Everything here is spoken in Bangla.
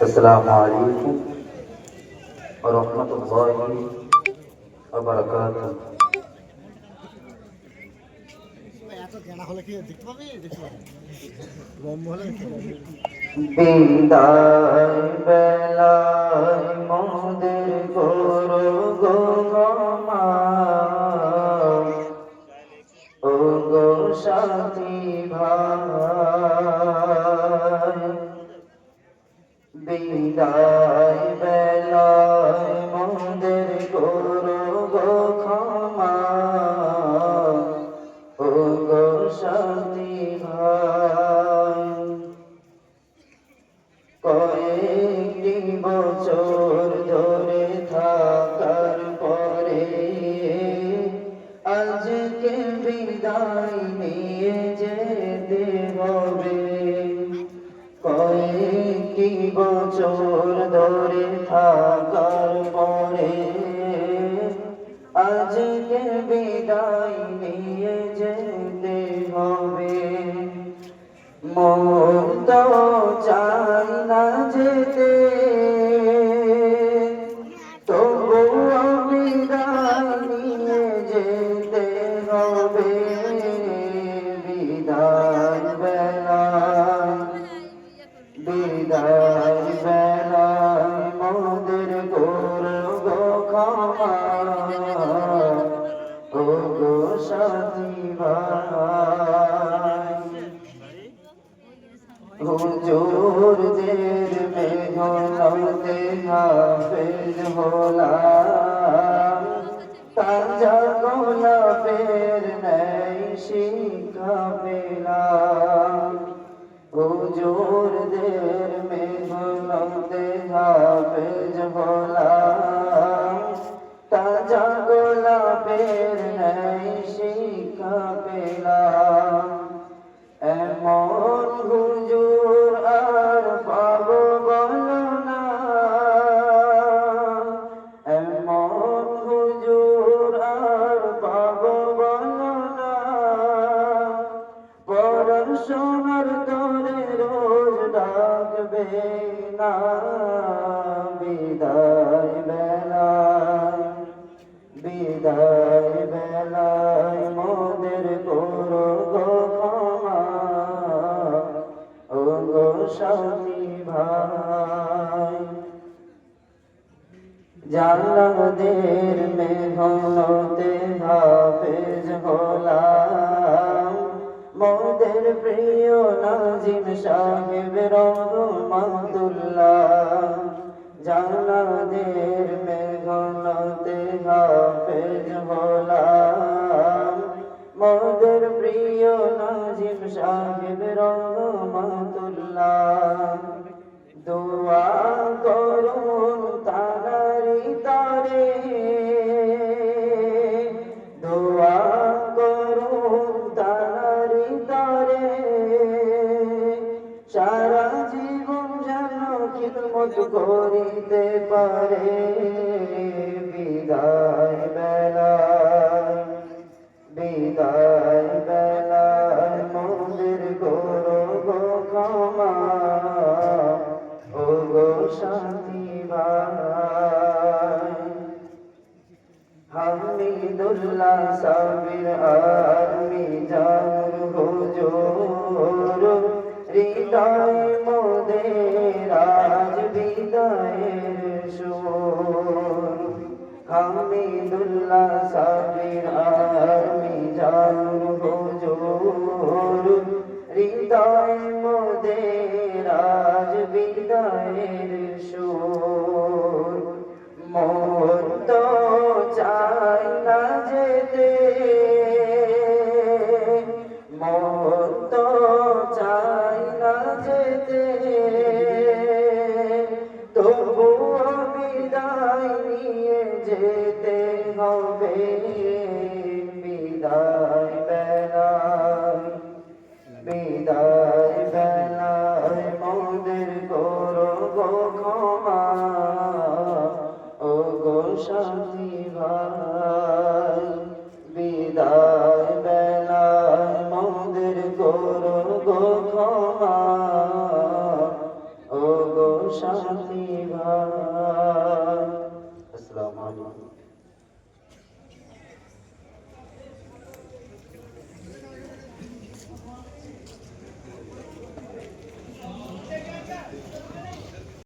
আসসালামু আলাইকুম ওয়া রাহমাতুল্লাহি ওয়া বারাকাতুহু। বিদায় বেলায় মোদের গুরু গোমা ও গো সাথী ভাই, বিদায় বেলায় মোদের গুরু গো ক্ষমা ও গো সাথী ভাই। কয়েকটি বছর ধরে থাকার পরে আজকে বিদায় নিয়ে যেতে হবে। কয়েকটি বছর ধরে থাকার পরে আজকে বিদায় নিয়ে যেতে হবে। মন তো চাই না যেতে, তবুও বিদায় নিয়ে যেতে হবে। বিদায় বেলায়, বিদায় বেলায় মোদের করব ক্ষমা ও গো সাথী ভাই। হুজুরদের মেহনতে হাফেজ হলাম, তাজা গোলাপের ন্যায় শিক্ষা পেলাম। হুজুরদের মেহনতে হাফেজ হলাম, তাজা গোলাপের ন্যায় শিক্ষা পেলাম। এমন হুজুর আর পাবো বলো না, এমন হুজুর আর পাবো বলো না। পড়াশোনার তরে রোজ ডাকবে না। বিদায় বেলায়, বিদায় বেলায় মোদের করো গো ক্ষমা ও গো সাথী ভাই। জালাদের মেহনতে হাফেজ হলাম, মোদের প্রিয় নাজিম সাহেব রহমাতুল্লাহ। জালাদের মেহনতে হাফেজ হলাম, মোদের প্রিয় নাজিম সাহেব রহমাতুল্লাহ। দোয়া করুন তানারি তরে, দোয়া করুন তানারি তরে। সারা জীবন যেন খিদমত করিতে পারে। বিদায় বেলায়, বিদায় বেলায় মোদের করো গো ক্ষমা ও গো সাথী ভাই। হামিদুল্লাহ সাবির আর মিজানুর হুজুর, হৃদয় মোদের আজ বিদায়ের সুর। হামিদুল্লাহ সাবির আর মিজানুর হুজুর, হৃদয় মোদের আজ বিদায়ের সুর। মন তো চাই না যেতে, মন তো চাই না যেতে, তবুও বিদায় নিয়ে যেতে হবে। বিদায় বেলায়, বিদায় বেলায় মোদের করো গো ক্ষমা ও গো সাথী ভাই। বিদায় বেলায় মোদের করো গো ক্ষমা ও গো সাথী ভাই।